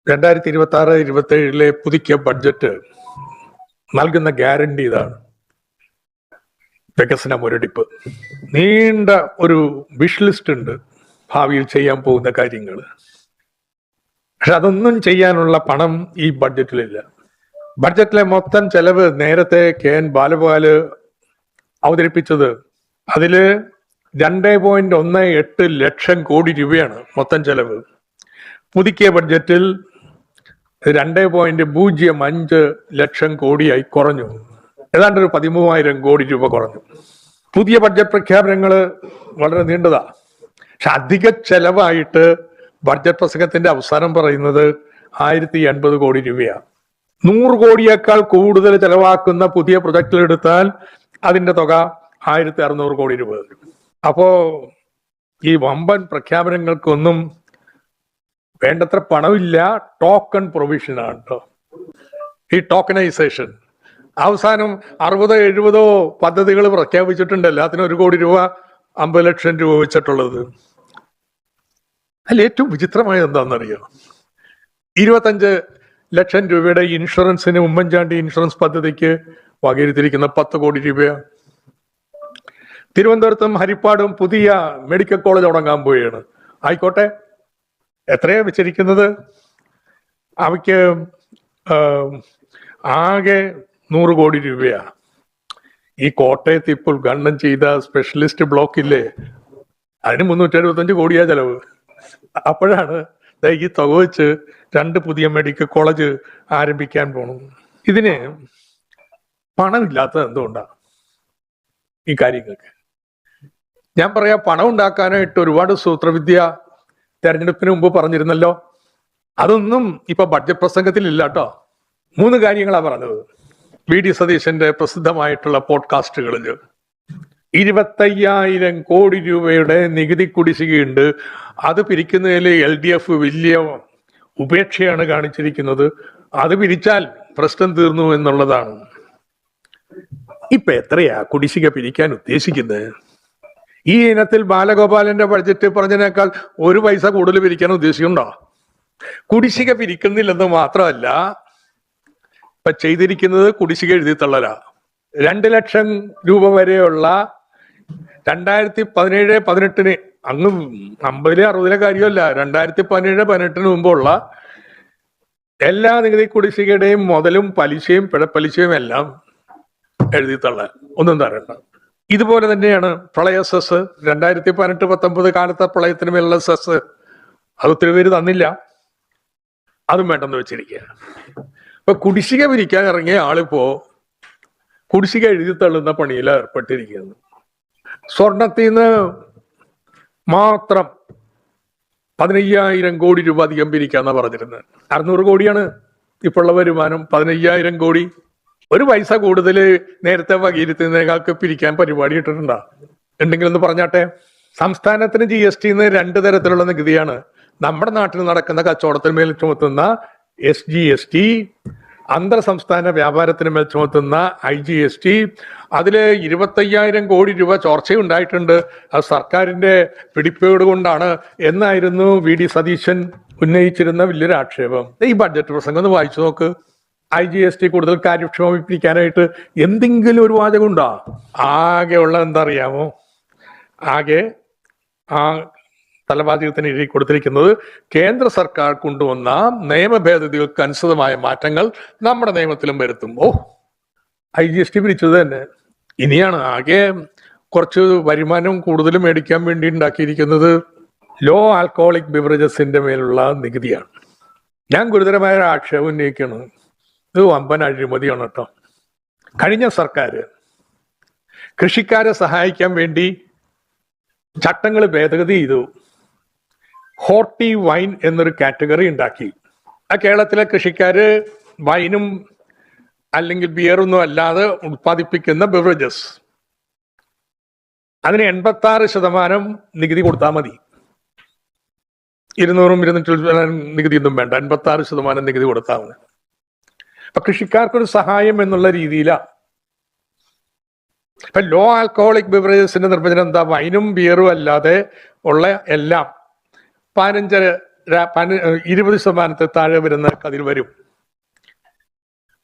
2026-27 പുതുക്കിയ ബഡ്ജറ്റ് നൽകുന്ന ഗ്യാരണ്ടി ഇതാണ്: വികസന മുരടിപ്പ്. നീണ്ട ഒരു വിഷ് ലിസ്റ്റ് ഉണ്ട് ഭാവിയിൽ ചെയ്യാൻ പോകുന്ന കാര്യങ്ങൾ. പക്ഷെ അതൊന്നും ചെയ്യാനുള്ള പണം ഈ ബഡ്ജറ്റിലില്ല. ബഡ്ജറ്റിലെ മൊത്തം ചെലവ് നേരത്തെ KN ബാലഗോപാല് അവതരിപ്പിച്ചത് അതില് 2.18 ലക്ഷം കോടി രൂപയാണ് മൊത്തം ചെലവ്. പുതുക്കിയ ബഡ്ജറ്റിൽ 2.05 ലക്ഷം കോടിയായി കുറഞ്ഞു. ഏതാണ്ട് ഒരു 13,000 കോടി രൂപ കുറഞ്ഞു. പുതിയ ബഡ്ജറ്റ് പ്രഖ്യാപനങ്ങൾ വളരെ നീണ്ടതാ. പക്ഷെ അധിക ചെലവായിട്ട് ബഡ്ജറ്റ് പ്രസംഗത്തിന്റെ അവസാനം പറയുന്നത് 1080 കോടി രൂപയാണ്. 100 കോടിയേക്കാൾ കൂടുതൽ ചെലവാക്കുന്ന പുതിയ പ്രൊജക്റ്റിൽ എടുത്താൽ അതിന്റെ തുക 1600 കോടി രൂപ വരും. അപ്പോ ഈ വമ്പൻ പ്രഖ്യാപനങ്ങൾക്കൊന്നും വേണ്ടത്ര പണമില്ല. ടോക്കൺ പ്രൊവിഷനാണ് കേട്ടോ ഈ ടോക്കണൈസേഷൻ. അവസാനം 60-70 പദ്ധതികൾ പ്രഖ്യാപിച്ചിട്ടുണ്ട്. എല്ലാത്തിനും 1 കോടി രൂപ, 50 ലക്ഷം രൂപ വെച്ചിട്ടുള്ളത്. അതിൽ ഏറ്റവും വിചിത്രമായത് എന്താണെന്നറിയോ? 25 ലക്ഷം രൂപയുടെ ഇൻഷുറൻസിന്, ഉമ്മൻചാണ്ടി ഇൻഷുറൻസ് പദ്ധതിക്ക് വകയിരുത്തിയിരിക്കുന്ന 10 കോടി രൂപയാണ്. തിരുവനന്തപുരത്തും ഹരിപ്പാടും പുതിയ മെഡിക്കൽ കോളേജ് തുടങ്ങാൻ പോവുകയാണ്. ആയിക്കോട്ടെ, എത്രയാ വെച്ചിരിക്കുന്നത്? അവയ്ക്ക് ആകെ 100 കോടി രൂപയാണ്. ഈ കോട്ടയത്ത് ഇപ്പോൾ ഉദ്ഘാടനം ചെയ്ത സ്പെഷ്യലിസ്റ്റ് ബ്ലോക്ക് ഇല്ലേ, അതിന് 375 കോടിയാ ചെലവ്. അപ്പോഴാണ് ഈ തുക വെച്ച് 2 പുതിയ മെഡിക്കൽ കോളേജ് ആരംഭിക്കാൻ പോണു. ഇതിന് പണമില്ലാത്തത് എന്തുകൊണ്ടാണ്? ഈ കാര്യങ്ങൾക്ക് ഞാൻ പറയാ, പണം ഉണ്ടാക്കാനായിട്ട് ഒരുപാട് സൂത്രവിദ്യ തെരഞ്ഞെടുപ്പിന് മുമ്പ് പറഞ്ഞിരുന്നല്ലോ. അതൊന്നും ഇപ്പൊ ബഡ്ജറ്റ് പ്രസംഗത്തിൽ ഇല്ല കേട്ടോ. 3 കാര്യങ്ങളാണ് പറഞ്ഞത്. VD സതീശന്റെ പ്രസിദ്ധമായിട്ടുള്ള പോഡ്കാസ്റ്റുകളിൽ 25,000 കോടി രൂപയുടെ നികുതി കുടിശ്ശികയുണ്ട്. അത് പിരിക്കുന്നതിൽ LDF വലിയ ഉപേക്ഷയാണ് കാണിച്ചിരിക്കുന്നത്. അത് പിരിച്ചാൽ പ്രശ്നം തീർന്നു എന്നുള്ളതാണ്. ഇപ്പൊ എത്രയാ കുടിശ്ശിക പിരിക്കാൻ ഉദ്ദേശിക്കുന്നത്? ഈ ഇനത്തിൽ ബാലഗോപാലന്റെ ബഡ്ജറ്റ് പറഞ്ഞതിനേക്കാൾ 1 പൈസ കൂടുതൽ പിരിക്കാൻ ഉദ്ദേശിക്കുന്നുണ്ടോ? കുടിശ്ശിക പിരിക്കുന്നില്ലെന്ന് മാത്രമല്ല, ഇപ്പൊ ചെയ്തിരിക്കുന്നത് കുടിശ്ശിക എഴുതി തള്ളലാ. 2 ലക്ഷം രൂപ വരെയുള്ള 2017-18 അങ്ങ് 50-60 കാര്യമല്ല, 2017-18 മുമ്പുള്ള എല്ലാ നികുതി കുടിശ്ശികയുടെയും മുതലും പലിശയും പിഴപ്പലിശയും എല്ലാം എഴുതി തള്ളാൻ, ഒന്നും തരണ്ട. ഇതുപോലെ തന്നെയാണ് പ്രളയ സെസ്. 2018-19 കാലത്തെ പ്രളയത്തിന് മേലുള്ള സെസ് അത് ഒത്തിരി പേര് തന്നില്ല, അതും വേണ്ടെന്ന് വെച്ചിരിക്കുക. ഇപ്പൊ കുടിശ്ശിക പിരിക്കാൻ ഇറങ്ങിയ ആളിപ്പോ കുടിശ്ശിക എഴുതി തള്ളുന്ന പണിയിൽ ഏർപ്പെട്ടിരിക്കുന്നു. സ്വർണത്തിൽ നിന്ന് മാത്രം 15,000 കോടി രൂപ അധികം പിരിക്കാന്നാ പറഞ്ഞിരുന്നത്. 600 കോടിയാണ് ഇപ്പോഴുള്ള വരുമാനം. 15,000 കോടി, 1 പൈസ കൂടുതൽ നേരത്തെ വകയിരുത്തുന്നതിനേക്കാൾക്ക് പിരിക്കാൻ പരിപാടി ഇട്ടിട്ടുണ്ടോ? ഉണ്ടെങ്കിലൊന്ന് പറഞ്ഞാട്ടെ. സംസ്ഥാനത്തിന് GST 2 തരത്തിലുള്ള നികുതിയാണ്. നമ്മുടെ നാട്ടിൽ നടക്കുന്ന കച്ചവടത്തിന് മേൽ ചുമത്തുന്ന SGST, അന്തർ സംസ്ഥാന വ്യാപാരത്തിന് മേൽ ചുമത്തുന്ന IGST. അതില് 25,000 കോടി രൂപ ചോർച്ചയുണ്ടായിട്ടുണ്ട്. അത് സർക്കാരിന്റെ പിടിപ്പേട് കൊണ്ടാണ് എന്നായിരുന്നു VD സതീശൻ ഉന്നയിച്ചിരുന്ന വലിയൊരു ആക്ഷേപം. ഈ ബഡ്ജറ്റ് പ്രസംഗം ഒന്ന് വായിച്ചു നോക്ക്. IGST കൂടുതൽ കാര്യക്ഷമമായിപ്പിക്കാനായിട്ട് എന്തെങ്കിലും ഒരു വാചകം ഉണ്ടോ? ആകെ ഉള്ള എന്താ അറിയാമോ? ആകെ ആ തലവാചകത്തിന് എഴുതി കൊടുത്തിരിക്കുന്നത് കേന്ദ്ര സർക്കാർ കൊണ്ടുവന്ന നിയമ ഭേദഗതികൾക്ക് അനുസൃതമായ മാറ്റങ്ങൾ നമ്മുടെ നിയമത്തിലും വരുത്തും. IGST പിരിച്ചത് തന്നെ. ഇനിയാണ് ആകെ കുറച്ച് വരുമാനം കൂടുതൽ മേടിക്കാൻ വേണ്ടി ഉണ്ടാക്കിയിരിക്കുന്നത് ലോ ആൽക്കഹോളിക് ബിവറേജസിന്റെ മേലുള്ള നികുതിയാണ്. ഞാൻ ഗുരുതരമായ ആക്ഷേപം ഉന്നയിക്കുന്നത് ഇത് വമ്പൻ അഴിമതിയാണ് കേട്ടോ. കഴിഞ്ഞ സർക്കാർ കൃഷിക്കാരെ സഹായിക്കാൻ വേണ്ടി ചട്ടങ്ങൾ ഭേദഗതി ചെയ്തു. ഹോർട്ടി വൈൻ എന്നൊരു കാറ്റഗറി ഉണ്ടാക്കി. ആ കേരളത്തിലെ കൃഷിക്കാര് വൈനും അല്ലെങ്കിൽ ബിയറൊന്നും അല്ലാതെ ഉത്പാദിപ്പിക്കുന്ന ബിവറേജസ്, അതിന് 86% നികുതി കൊടുത്താൽ മതി. 200-220 നികുതിയൊന്നും വേണ്ട, 86% നികുതി കൊടുത്താൽ മതി. അപ്പൊ കൃഷിക്കാർക്കൊരു സഹായം എന്നുള്ള രീതിയിലാണ്. ഇപ്പൊ ലോ ആൽക്കഹോളിക് ബിവറേജസിന്റെ നിർവചനം എന്താ? വൈനും ബിയറും അല്ലാതെ ഉള്ള എല്ലാം 15 20% താഴെ വരുന്ന അതിൽ വരും.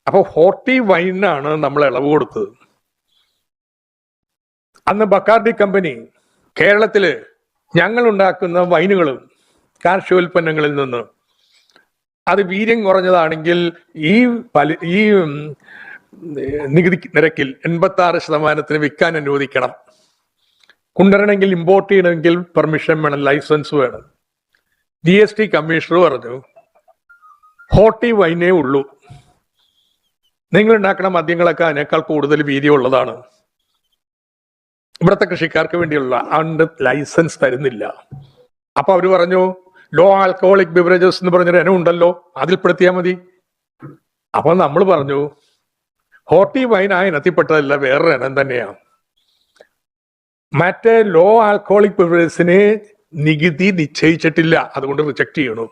അപ്പൊ ഹോർട്ടി വൈനാണ് നമ്മൾ ഇളവ് കൊടുത്തത്. അന്ന് ബക്കാർഡി കമ്പനി കേരളത്തില് ഞങ്ങൾ ഉണ്ടാക്കുന്ന വൈനുകളും കാർഷികോൽപ്പന്നങ്ങളിൽ നിന്ന് അത് വീര്യം കുറഞ്ഞതാണെങ്കിൽ ഈ നികുതി നിരക്കിൽ 86% വിൽക്കാൻ അനുവദിക്കണം. കൊണ്ടുവരണമെങ്കിൽ ഇമ്പോർട്ട് ചെയ്യണമെങ്കിൽ പെർമിഷൻ വേണം, ലൈസൻസ് വേണം. GST കമ്മീഷണർ പറഞ്ഞു ഹോർട്ടി വൈനേ ഉള്ളൂ, നിങ്ങൾ ഉണ്ടാക്കുന്ന മദ്യങ്ങളൊക്കെ അതിനേക്കാൾ കൂടുതൽ വീര്യമുള്ളതാണ്, ഇവിടുത്തെ കൃഷിക്കാർക്ക് വേണ്ടിയുള്ള അതുകൊണ്ട് ലൈസൻസ് തരുന്നില്ല. അപ്പൊ അവര് പറഞ്ഞു ലോ ആൽക്കഹോളിക് ബിവറേജസ് എന്ന് പറഞ്ഞൊരു ഇനം ഉണ്ടല്ലോ, അതിൽ പെടുത്തിയാൽ മതി. അപ്പൊ നമ്മൾ പറഞ്ഞു ഹോർട്ടി വൈൻ ആ ഇനത്തിൽപ്പെട്ടതല്ല, വേറൊരു ഇനം തന്നെയാണ്. മറ്റേ ലോ ആൽക്കഹോളിക് ബിവറേജസിന് നികുതി നിശ്ചയിച്ചിട്ടില്ല, അതുകൊണ്ട് റിജക്ട് ചെയ്യണു.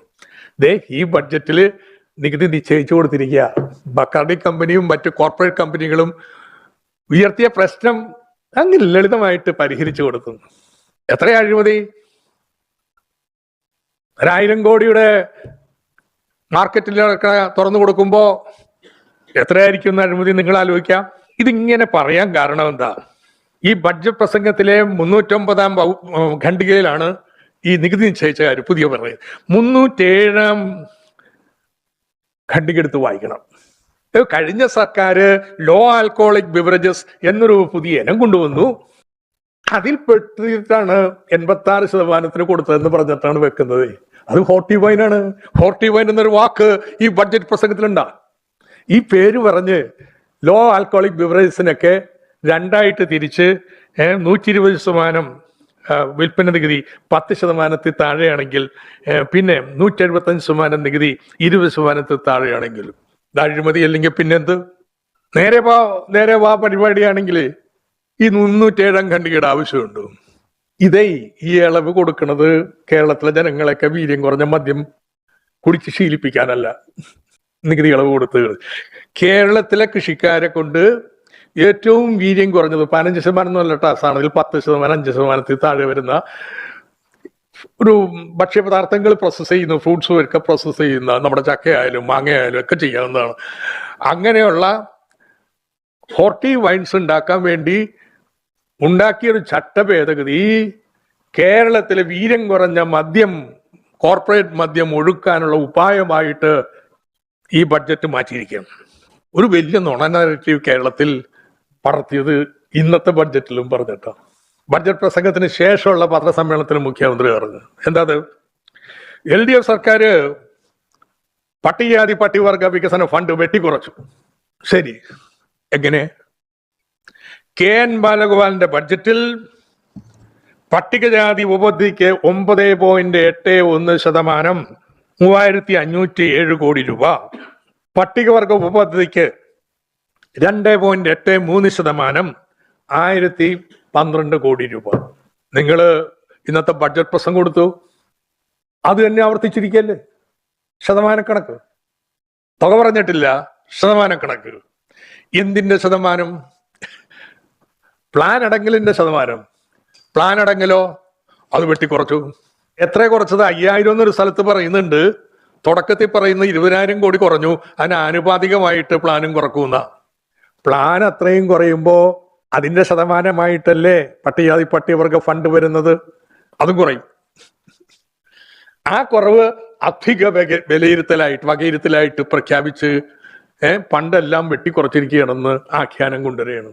ഈ ബഡ്ജറ്റില് നികുതി നിശ്ചയിച്ചു കൊടുത്തിരിക്കുക. ബക്കാർഡി കമ്പനിയും മറ്റു കോർപ്പറേറ്റ് കമ്പനികളും ഉയർത്തിയ പ്രശ്നം അങ്ങനെ ലളിതമായിട്ട് പരിഹരിച്ചു കൊടുത്തു. എത്ര അഴിമതി! 1000 കോടിയുടെ മാർക്കറ്റിൽ തുറന്നു കൊടുക്കുമ്പോ എത്രയായിരിക്കും അഴിമതി നിങ്ങൾ ആലോചിക്കാം. ഇതിങ്ങനെ പറയാൻ കാരണം എന്താ? ഈ ബഡ്ജറ്റ് പ്രസംഗത്തിലെ 309 ഖണ്ഡികയിലാണ് ഈ നികുതി നിശ്ചയിച്ച കാര്യം പുതിയ പറയുന്നത്. 307 ഖണ്ഡിക എടുത്ത് വായിക്കണം. കഴിഞ്ഞ സർക്കാർ ലോ ആൽക്കഹോളിക് ബിവറേജസ് എന്നൊരു പുതിയ ഇനം കൊണ്ടുവന്നു, അതിൽ പെട്ടിട്ടാണ് 86% കൊടുത്തതെന്ന് പറഞ്ഞിട്ടാണ് വെക്കുന്നത്. അത് ഹോർട്ടി വൈനാണ്. ഹോർട്ടി വൈൻ എന്നൊരു വാക്ക് ഈ ബഡ്ജറ്റ് പ്രസംഗത്തിലുണ്ടാ. ഈ പേര് പറഞ്ഞ് ലോ ആൽക്കഹോളിക് ബിവറേജസിനൊക്കെ രണ്ടായിട്ട് തിരിച്ച് 120% വിൽപ്പന നികുതി 10% താഴെയാണെങ്കിൽ, പിന്നെ 175% നികുതി 20% താഴെയാണെങ്കിൽ അഴിമതി അല്ലെങ്കിൽ പിന്നെന്ത്? നേരെ വാ പരിപാടിയാണെങ്കിൽ ഈ 307 ഖണ്ഡികയുടെ ആവശ്യമുണ്ട്. ഈ ഇളവ് കൊടുക്കുന്നത് കേരളത്തിലെ ജനങ്ങളൊക്കെ വീര്യം കുറഞ്ഞ മദ്യം കുടിച്ച് ശീലിപ്പിക്കാനല്ല. നികുതി ഇളവ് കൊടുത്തത് കേരളത്തിലെ കൃഷിക്കാരെ കൊണ്ട് ഏറ്റവും വീര്യം കുറഞ്ഞത് 15% എന്നല്ല ടാസാണെങ്കിൽ 10%, 5% താഴെ വരുന്ന ഒരു ഭക്ഷ്യപദാർത്ഥങ്ങൾ പ്രോസസ്സ് ചെയ്യുന്ന, ഫ്രൂട്ട്സും ഒക്കെ പ്രോസസ്സ് ചെയ്യുന്ന, നമ്മുടെ ചക്കയായാലും മാങ്ങയായാലും ഒക്കെ ചെയ്യാവുന്നതാണ്. അങ്ങനെയുള്ള ഹോർട്ടി വൈൻസ് ഉണ്ടാക്കാൻ വേണ്ടി ഉണ്ടാക്കിയൊരു ചട്ട ഭേദഗതി കേരളത്തിലെ വീര്യം കുറഞ്ഞ മദ്യം, കോർപ്പറേറ്റ് മദ്യം ഒഴുക്കാനുള്ള ഉപായമായിട്ട് ഈ ബഡ്ജറ്റ് മാറ്റിയിരിക്കുകയാണ്. ഒരു വലിയ നുണ നറേറ്റീവ് കേരളത്തിൽ പടർത്തിയത് ഇന്നത്തെ ബഡ്ജറ്റിലും പറഞ്ഞിട്ടാണ്. ബഡ്ജറ്റ് പ്രസംഗത്തിന് ശേഷമുള്ള പത്രസമ്മേളനത്തിന് മുഖ്യമന്ത്രി പറഞ്ഞു എന്താ? LDF സർക്കാർ പട്ടികജാതി പട്ടികവർഗ വികസന ഫണ്ട് വെട്ടിക്കുറച്ചു. ശരി, എങ്ങനെ? KN ബാലഗോപാലിന്റെ ബഡ്ജറ്റിൽ പട്ടികജാതി ഉപപദ്ധതിക്ക് 9.81%, 3507 കോടി രൂപ. പട്ടികവർഗ ഉപപദ്ധതിക്ക് 2.83%, 1012 കോടി രൂപ. നിങ്ങൾ ഇന്നത്തെ ബഡ്ജറ്റ് പ്രസംഗം കൊടുത്തു, അത് തന്നെ ആവർത്തിച്ചിരിക്കല്ലേ? ശതമാനക്കണക്ക്, തുക പറഞ്ഞിട്ടില്ല, ശതമാനക്കണക്ക്. എന്തിന്റെ ശതമാനം? പ്ലാൻ അടങ്കലിന്റെ ശതമാനം. പ്ലാൻ അടങ്കലോ അത് വെട്ടിക്കുറച്ചു. എത്ര കുറച്ചത്? 5000 എന്നൊരു സ്ഥലത്ത് പറയുന്നുണ്ട്, തുടക്കത്തിൽ പറയുന്ന 20,000 കോടി കുറഞ്ഞു, അതിന് ആനുപാതികമായിട്ട് പ്ലാനും കുറക്കുന്ന. പ്ലാൻ അത്രയും കുറയുമ്പോ അതിന്റെ ശതമാനമായിട്ടല്ലേ പട്ടികജാതി പട്ടികവർഗ ഫണ്ട് വരുന്നത്, അതും കുറയും. ആ കുറവ് അധിക വകയിരുത്തലായിട്ട് പ്രഖ്യാപിച്ച് ഫണ്ടെല്ലാം വെട്ടിക്കുറച്ചിരിക്കുകയാണെന്ന് ആഖ്യാനം കൊണ്ടുവരികയാണ്.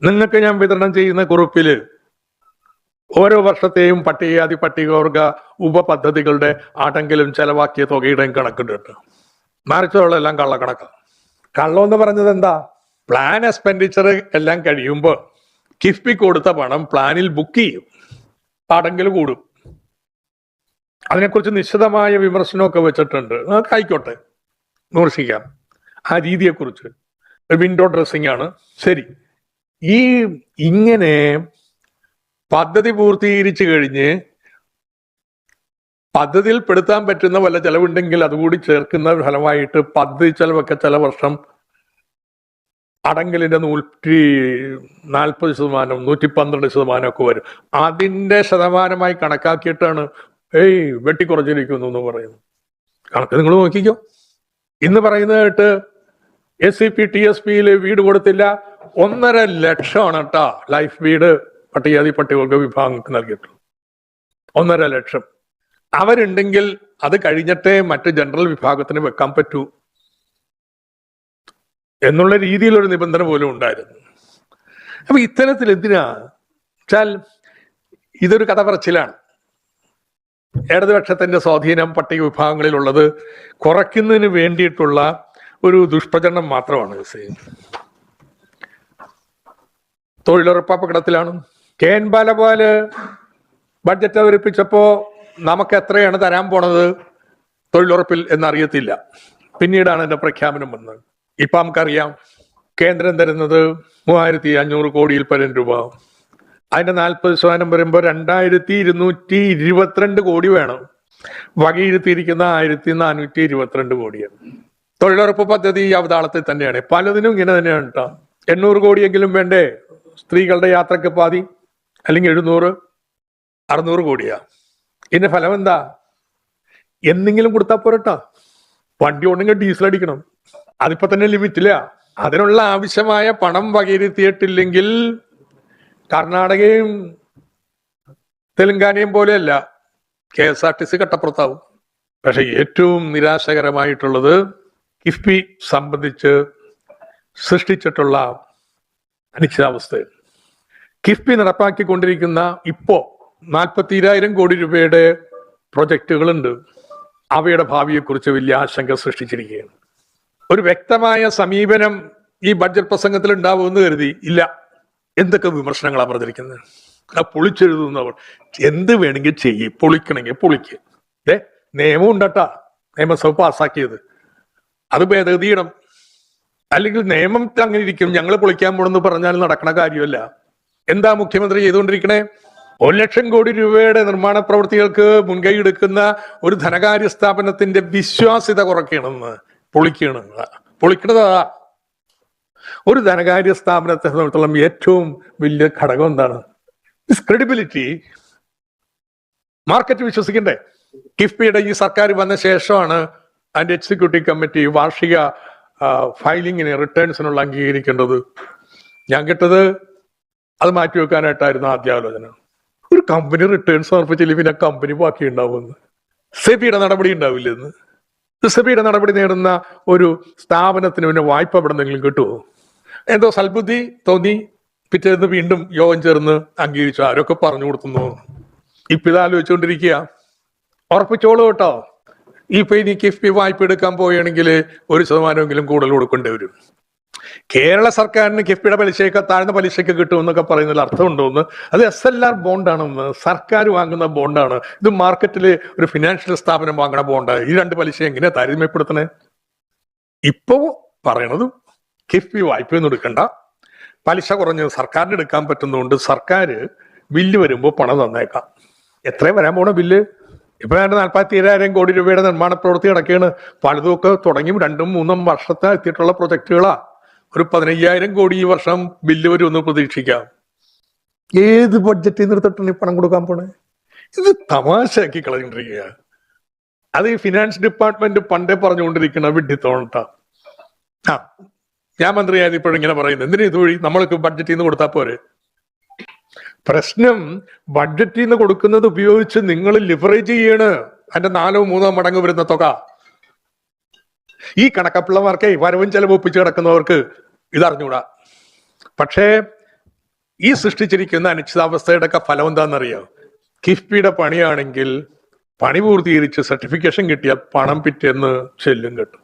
നിങ്ങൾക്ക് ഞാൻ വിതരണം ചെയ്യുന്ന കുറിപ്പില് ഓരോ വർഷത്തെയും പട്ടികജാതി പട്ടികവർഗ ഉപപദ്ധതികളുടെ ആടെങ്കിലും ചെലവാക്കിയ തുകയുടെയും കണക്കുണ്ട്. മറിച്ചുള്ളതെല്ലാം കള്ളക്കണക്കാണ്. കള്ളം എന്ന് പറഞ്ഞത് എന്താ? പ്ലാൻ എക്സ്പെൻഡിച്ചർ എല്ലാം കഴിയുമ്പോൾ കിഫ്ബി കൊടുത്ത പണം പ്ലാനിൽ ബുക്ക് ചെയ്യും, അടങ്കൽ കൂടും. അതിനെക്കുറിച്ച് നിശ്ചിതമായ വിമർശനമൊക്കെ വെച്ചിട്ടുണ്ട്. ആയിക്കോട്ടെ, വിമർശിക്കാം ആ രീതിയെക്കുറിച്ച്. വിൻഡോ ഡ്രസ്സിംഗ് ആണ്. ശരി, ഇങ്ങനെ പദ്ധതി പൂർത്തീകരിച്ചു കഴിഞ്ഞ് പദ്ധതിയിൽ പെടുത്താൻ പറ്റുന്ന വല്ല ചെലവുണ്ടെങ്കിൽ അതുകൂടി ചേർക്കുന്ന ഫലമായിട്ട് പദ്ധതി ചെലവൊക്കെ ചില വർഷം അടങ്കലിന്റെ 140%, 112% ഒക്കെ വരും. അതിന്റെ ശതമാനമായി കണക്കാക്കിയിട്ടാണ് വെട്ടിക്കുറച്ചിരിക്കുന്നു എന്ന് പറയുന്നു. കണക്ക് നിങ്ങൾ നോക്കിക്കോ. ഇന്ന് പറയുന്നത് കേട്ട് SCP TSPയിൽ വീട് കൊടുത്തില്ല, 1.5 ലക്ഷമാണ് കേട്ടാ ലൈഫ് വീട് പട്ടികജാതി പട്ടികവർഗ വിഭാഗങ്ങൾക്ക് നൽകിയിട്ടുള്ളൂ. 1.5 ലക്ഷം. അവരുണ്ടെങ്കിൽ അത് കഴിഞ്ഞിട്ടേ മറ്റ് ജനറൽ വിഭാഗത്തിന് വെക്കാൻ പറ്റൂ എന്നുള്ള രീതിയിലൊരു നിബന്ധന പോലും ഉണ്ടായിരുന്നു. അപ്പൊ ഇത്തരത്തിൽ എന്തിനാ വെച്ചാൽ ഇതൊരു കഥ പറച്ചിലാണ്. ഇടതുപക്ഷത്തിന്റെ സ്വാധീനം പട്ടിക വിഭാഗങ്ങളിലുള്ളത് കുറയ്ക്കുന്നതിന് വേണ്ടിയിട്ടുള്ള ഒരു ദുഷ്പ്രചരണം മാത്രമാണ്. തൊഴിലുറപ്പ് അപകടത്തിലാണ്. KN ബാലഗോപാല് ബഡ്ജറ്റ് അവതരിപ്പിച്ചപ്പോ നമുക്ക് എത്രയാണ് തരാൻ പോണത് തൊഴിലുറപ്പിൽ എന്നറിയത്തില്ല. പിന്നീടാണ് എന്റെ പ്രഖ്യാപനം വന്നത്. ഇപ്പൊ നമുക്കറിയാം കേന്ദ്രം തരുന്നത് 3500 കോടിയിൽ പരം രൂപ. അതിന്റെ 40% വരുമ്പോൾ 2222 കോടി വേണം. വകയിരുത്തിയിരിക്കുന്ന 1422 കോടിയാണ്. തൊഴിലുറപ്പ് പദ്ധതി അവതാളത്തിൽ തന്നെയാണ്. പലതിനും ഇങ്ങനെ തന്നെയാണ് കേട്ടോ. 800 കോടിയെങ്കിലും വേണ്ടേ സ്ത്രീകളുടെ യാത്രക്ക് പാതി, അല്ലെങ്കിൽ 700, 600 കോടിയാ. ഇതിന്റെ ഫലം എന്താ? എന്തെങ്കിലും കൊടുത്താൽ പോരട്ടാ. വണ്ടി ഉണ്ടെങ്കിൽ ഡീസൽ അടിക്കണം, അതിപ്പോ തന്നെ ലിമിറ്റില്ല. അതിനുള്ള ആവശ്യമായ പണം വകയിരുത്തിയിട്ടില്ലെങ്കിൽ കർണാടകയും തെലങ്കാനയും പോലെയല്ല, KSRTC കട്ടപ്പുറത്താവും. പക്ഷെ ഏറ്റവും നിരാശകരമായിട്ടുള്ളത് കിഫ്ബി സംബന്ധിച്ച് സൃഷ്ടിച്ചിട്ടുള്ള അനിശ്ചിതാവസ്ഥ. കിഫ്ബി നടപ്പാക്കിക്കൊണ്ടിരിക്കുന്ന ഇപ്പോ 42,000 കോടി രൂപയുടെ പ്രൊജക്ടുകളുണ്ട്. അവയുടെ ഭാവിയെക്കുറിച്ച് വലിയ ആശങ്ക സൃഷ്ടിച്ചിരിക്കുകയാണ്. ഒരു വ്യക്തമായ സമീപനം ഈ ബഡ്ജറ്റ് പ്രസംഗത്തിൽ ഉണ്ടാവുമെന്ന് കരുതി ഇല്ല. എന്തൊക്കെ വിമർശനങ്ങളാണ് പറഞ്ഞിരിക്കുന്നത്. പൊളിച്ചെഴുതുന്നവർ എന്ത് വേണമെങ്കിൽ ചെയ്യും, പൊളിക്കണമെങ്കിൽ പൊളിക്ക്. നിയമം ഉണ്ടട്ടാ, നിയമസഭ പാസ്സാക്കിയത്, അത് ഭേദഗതി ചെയ്യണം. അല്ലെങ്കിൽ നിയമം അങ്ങനെ ഇരിക്കും, ഞങ്ങൾ പൊളിക്കാൻ പോണെന്ന് പറഞ്ഞാൽ നടക്കണ കാര്യമല്ല. എന്താ മുഖ്യമന്ത്രി ചെയ്തുകൊണ്ടിരിക്കണേ? 1 ലക്ഷം കോടി രൂപയുടെ നിർമ്മാണ പ്രവൃത്തികൾക്ക് മുൻകൈ എടുക്കുന്ന ഒരു ധനകാര്യ സ്ഥാപനത്തിന്റെ വിശ്വാസ്യത കുറയ്ക്കണമെന്ന് പൊളിക്കണതാ. ഒരു ധനകാര്യ സ്ഥാപനത്തെ സംബന്ധിച്ചിടത്തോളം ഏറ്റവും വലിയ ഘടകം എന്താണ്? ക്രെഡിബിലിറ്റി. മാർക്കറ്റ് വിശ്വസിക്കണ്ടേ? കിഫ്ബിയുടെ ഈ സർക്കാർ വന്ന ശേഷമാണ് അതിന്റെ എക്സിക്യൂട്ടീവ് കമ്മിറ്റി വാർഷിക ഫയലിങ്ങിന് റിട്ടേൺസിനുള്ള അംഗീകരിക്കേണ്ടത്. ഞാൻ കേട്ടത് അത് മാറ്റിവെക്കാനായിട്ടായിരുന്നു ആദ്യാലോചന. ഒരു കമ്പനി റിട്ടേൺ സമർപ്പിച്ചില്ല, പിന്നെ കമ്പനി ബാക്കി ഉണ്ടാവുമെന്ന്. സെബിയുടെ നടപടി ഉണ്ടാവില്ലെന്ന്. സെബിയുടെ നടപടി നേടുന്ന ഒരു സ്ഥാപനത്തിന് പിന്നെ വായ്പ എവിടെ നിന്നെങ്കിലും കിട്ടുമോ? എന്തോ സൽബുദ്ധി തോന്നി, പിറ്റേന്ന് വീണ്ടും യോഗം ചേർന്ന് അംഗീകരിച്ചു. ആരൊക്കെ പറഞ്ഞു കൊടുക്കുന്നു. ഇപ്പൊ ഇത് ആലോചിച്ചുകൊണ്ടിരിക്കുക. ഉറപ്പിച്ചോളൂ കേട്ടോ, ഇപ്പൊ ഇനി കിഫ്ബി വായ്പ എടുക്കാൻ പോവുകയാണെങ്കിൽ 1% കൂടുതൽ കൊടുക്കേണ്ടി വരും. കേരള സർക്കാരിന് കിഫ്ബിയുടെ പലിശയൊക്കെ താഴ്ന്ന പലിശയ്ക്ക് കിട്ടുമെന്നൊക്കെ പറയുന്നതിൽ അർത്ഥമുണ്ടോന്ന്? അത് SLR ബോണ്ടാണെന്ന്, സർക്കാർ വാങ്ങുന്ന ബോണ്ടാണ്. ഇത് മാർക്കറ്റില് ഒരു ഫിനാൻഷ്യൽ സ്ഥാപനം വാങ്ങണ ബോണ്ടാണ്. ഈ 2 പലിശ എങ്ങനെയാ താരതമ്യപ്പെടുത്തണേ? ഇപ്പോ പറയണത് കിഫ്ബി വായ്പയൊന്നും എടുക്കണ്ട, പലിശ കുറഞ്ഞത് സർക്കാരിന് എടുക്കാൻ പറ്റുന്നതുകൊണ്ട് സർക്കാർ ബില്ല് വരുമ്പോൾ പണം തന്നേക്കാം. എത്രയും വരാൻ പോണ ബില്ല്? ഇപ്പൊ 47,000 കോടി രൂപയുടെ നിർമ്മാണ പ്രവൃത്തി നടക്കുകയാണ്. പലതുമൊക്കെ തുടങ്ങി 2-3 വർഷത്തെ എത്തിയിട്ടുള്ള പ്രൊജക്ടുകളാ. ഒരു 15,000 കോടി ഈ വർഷം ബില്ല് വരുമെന്ന് പ്രതീക്ഷിക്കാം. ഏത് ബഡ്ജറ്റിൽ നിർത്തിട്ടാണ് ഈ പണം കൊടുക്കാൻ പോണേ? ഇത് തമാശയാക്കി കളഞ്ഞിട്ടിരിക്കുക. അത് ഈ ഫിനാൻസ് ഡിപ്പാർട്ട്മെന്റ് പണ്ടേ പറഞ്ഞുകൊണ്ടിരിക്കുന്ന വിഡ്ഢിത്തോണട്ടാ. ഞാൻ മന്ത്രിയായത് ഇപ്പോഴും ഇങ്ങനെ പറയുന്നത്, എന്തിനാ ഇതുവഴി നമ്മൾക്ക് ബഡ്ജറ്റിൽ നിന്ന് കൊടുത്താൽ പോരെ? പ്രശ്നം ബഡ്ജറ്റിൽ നിന്ന് കൊടുക്കുന്നത് ഉപയോഗിച്ച് നിങ്ങൾ ലിവറേജ് ചെയ്യാണ് അതിന്റെ 4-3 മടങ്ങ് വരുന്ന തുക. ഈ കണക്കപ്പിള്ളമാർക്കേ വരവും ചെലവ് ഒപ്പിച്ച് കിടക്കുന്നവർക്ക് ഇതറിഞ്ഞൂടാ. പക്ഷേ ഈ സൃഷ്ടിച്ചിരിക്കുന്ന അനിശ്ചിതാവസ്ഥയുടെ ഒക്കെ ഫലം എന്താണെന്നറിയാം? കിഫ്ബിയുടെ പണിയാണെങ്കിൽ പണി പൂർത്തീകരിച്ച് സർട്ടിഫിക്കേഷൻ കിട്ടിയ പണം പിറ്റേന്ന് ചെല്ലും കിട്ടും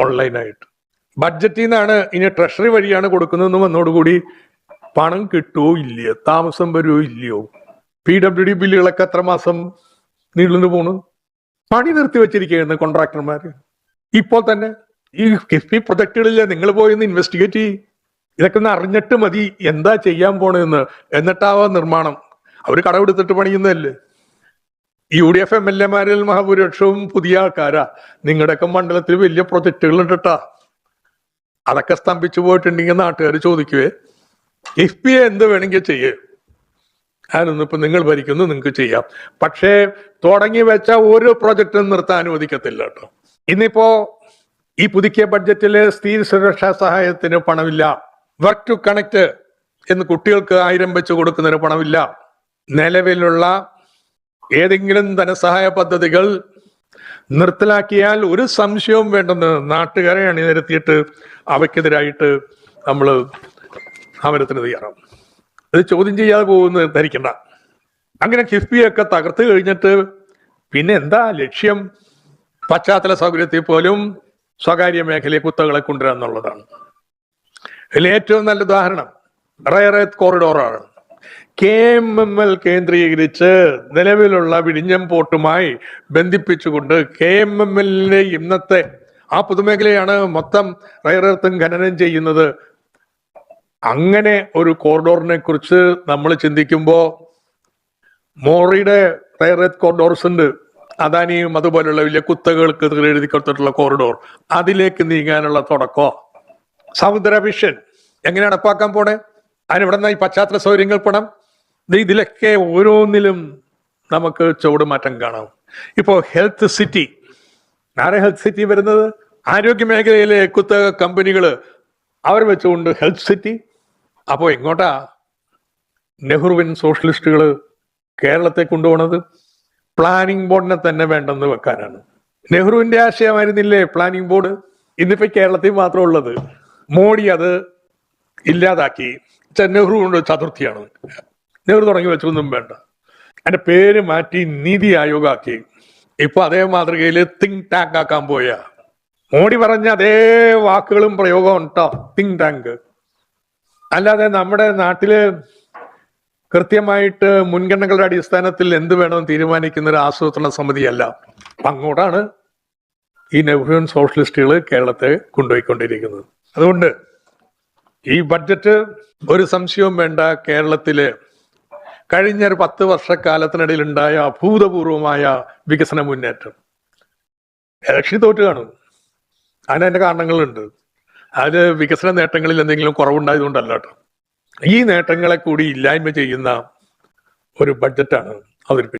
ഓൺലൈനായിട്ട്. ബഡ്ജറ്റിൽ നിന്നാണ് ഇനി ട്രഷറി വഴിയാണ് കൊടുക്കുന്നതെന്ന് വന്നോടുകൂടി പണം കിട്ടുമോ ഇല്ലയോ, താമസം വരുമോ ഇല്ലയോ, PWD ബില്ലുകളൊക്കെ എത്ര മാസം നീളുന്നു പോണു? പണി നിർത്തി വെച്ചിരിക്കുകയാണ് കോൺട്രാക്ടർമാര്. ഇപ്പോൾ തന്നെ ഈ കിഫ്ബി പ്രൊജക്ടുകളില്ല, നിങ്ങൾ പോയി ഒന്ന് ഇൻവെസ്റ്റിഗേറ്റ് ചെയ്യും. ഇതൊക്കെ ഒന്ന് അറിഞ്ഞിട്ട് മതി എന്താ ചെയ്യാൻ പോണെന്ന്. എന്നിട്ടാവാ നിർമ്മാണം. അവർ കടമെടുത്തിട്ട് പണിയുന്നതല്ലേ. UDF MLA-മാരിൽ മഹാഭൂരിപക്ഷവും പുതിയ ആൾക്കാരാ. നിങ്ങളുടെയൊക്കെ മണ്ഡലത്തിൽ വലിയ പ്രൊജക്ടുകൾ ഉണ്ടട്ടാ. അതൊക്കെ സ്തംഭിച്ചു പോയിട്ടുണ്ടെങ്കിൽ നാട്ടുകാർ ചോദിക്കുവേ, കിഫ്ബിയെ എന്ത് വേണമെങ്കിൽ ചെയ്യേ, അതിനൊന്നും ഇപ്പൊ നിങ്ങൾ ഭരിക്കുന്നു, നിങ്ങൾക്ക് ചെയ്യാം. പക്ഷേ തുടങ്ങി വെച്ച ഒരു പ്രൊജക്റ്റും നിർത്താൻ അനുവദിക്കത്തില്ല കേട്ടോ. ഇന്നിപ്പോ ഈ പുതുക്കിയ ബഡ്ജറ്റില് സ്ത്രീ സുരക്ഷാ സഹായത്തിന് പണമില്ല. വർക്ക് ടു കണക്ട് എന്ന് കുട്ടികൾക്ക് 1000 വെച്ച് കൊടുക്കുന്നതിന് പണമില്ല. നിലവിലുള്ള ഏതെങ്കിലും ധനസഹായ പദ്ധതികൾ നിർത്തലാക്കിയാൽ ഒരു സംശയവും വേണ്ടെന്ന് നാട്ടുകാരെ അണിനിരത്തിയിട്ട് അവയ്ക്കെതിരായിട്ട് നമ്മൾ സമരത്തിന് തയ്യാറാവും. ഇത് ചോദ്യം ചെയ്യാതെ പോകുമെന്ന് ധരിക്കണ്ട. അങ്ങനെ കിഫ്ബിയൊക്കെ തകർത്ത് കഴിഞ്ഞിട്ട് പിന്നെ എന്താ ലക്ഷ്യം? പശ്ചാത്തല സൗകര്യത്തിൽ പോലും സ്വകാര്യ മേഖലയെ കുത്തകളെ കൊണ്ടുവരിക എന്നുള്ളതാണ്. ഇതിൽ ഏറ്റവും നല്ല ഉദാഹരണം റെയർ എർത്ത് കോറിഡോറാണ്. KMML കേന്ദ്രീകരിച്ച് നിലവിലുള്ള വിഴിഞ്ഞം പോർട്ടുമായി ബന്ധിപ്പിച്ചുകൊണ്ട് KMML ഇന്നത്തെ ആ പൊതുമേഖലയാണ് മൊത്തം റെയർ എർത്തും ഖനനം ചെയ്യുന്നത്. അങ്ങനെ ഒരു കോറിഡോറിനെ കുറിച്ച് നമ്മൾ ചിന്തിക്കുമ്പോൾ മോറിയുടെ റെയർ എർത്ത് കോറിഡോർസ് ഉണ്ട്, അദാനിയും അതുപോലുള്ള വലിയ കുത്തകൾക്ക് എഴുതി കൊടുത്തിട്ടുള്ള കോറിഡോർ, അതിലേക്ക് നീങ്ങാനുള്ള തുടക്കോ സമുദ്ര വിഷൻ എങ്ങനെ നടപ്പാക്കാൻ പോണേ? അതിനെവിടെ നിന്നായി പശ്ചാത്തല സൗകര്യങ്ങൾ പണം? ഇതിലൊക്കെ ഓരോന്നിലും നമുക്ക് ചുവടുമാറ്റം കാണാം. ഇപ്പോ ഹെൽത്ത് സിറ്റി, ആരെ ഹെൽത്ത് സിറ്റി വരുന്നത്? ആരോഗ്യ മേഖലയിലെ കുത്തക കമ്പനികൾ അവർ വെച്ചുകൊണ്ട് ഹെൽത്ത് സിറ്റി. അപ്പോൾ എങ്ങോട്ടാ നെഹ്റുവിൻ സോഷ്യലിസ്റ്റുകൾ കേരളത്തെ കൊണ്ടുപോണത്? പ്ലാനിംഗ് ബോർഡിനെ തന്നെ വേണ്ടെന്ന് വെക്കാനാണ്. നെഹ്റുവിന്റെ ആശയമായിരുന്നില്ലേ പ്ലാനിംഗ് ബോർഡ്? ഇന്നിപ്പോ കേരളത്തിൽ മാത്രം ഉള്ളത്. മോഡി അത് ഇല്ലാതാക്കി. നെഹ്റുവിന്റെ ചതുർത്ഥിയാണ്. നെഹ്റു തുടങ്ങി വെച്ചൊന്നും വേണ്ട, അതിന്റെ പേര് മാറ്റി നീതി ആയോഗ് ആക്കി. ഇപ്പൊ അതേ മാതൃകയിൽ തിങ്ക് ടാങ്ക് ആക്കാൻ പോയ മോഡി പറഞ്ഞ അതേ വാക്കുകളും പ്രയോഗം ഉണ്ടോ? Think tank. അല്ലാതെ നമ്മുടെ നാട്ടില് കൃത്യമായിട്ട് മുൻഗണനകളുടെ അടിസ്ഥാനത്തിൽ എന്ത് വേണമെന്ന് തീരുമാനിക്കുന്ന ഒരു ആസൂത്രണ സമിതിയല്ല. അങ്ങോട്ടാണ് ഈ നെഹ്റുവിൻ സോഷ്യലിസ്റ്റുകൾ കേരളത്തെ കൊണ്ടുപോയിക്കൊണ്ടിരിക്കുന്നത്. അതുകൊണ്ട് ഈ ബഡ്ജറ്റ് ഒരു സംശയവും വേണ്ട, കേരളത്തില് കഴിഞ്ഞ ഒരു 10 വർഷക്കാലത്തിനിടയിൽ ഉണ്ടായ അഭൂതപൂർവമായ വികസന മുന്നേറ്റം. ഇലക്ഷൻ തോറ്റ് കാണും, അതിന്റെ കാരണങ്ങളുണ്ട്. അത് വികസന നേട്ടങ്ങളിൽ എന്തെങ്കിലും കുറവുണ്ടായതുകൊണ്ടല്ല കേട്ടോ. ഈ നേട്ടങ്ങളെ കൂടി ഇല്ലായ്മ ചെയ്യുന്ന ഒരു ബഡ്ജറ്റാണ് അവതരിപ്പിച്ചത്.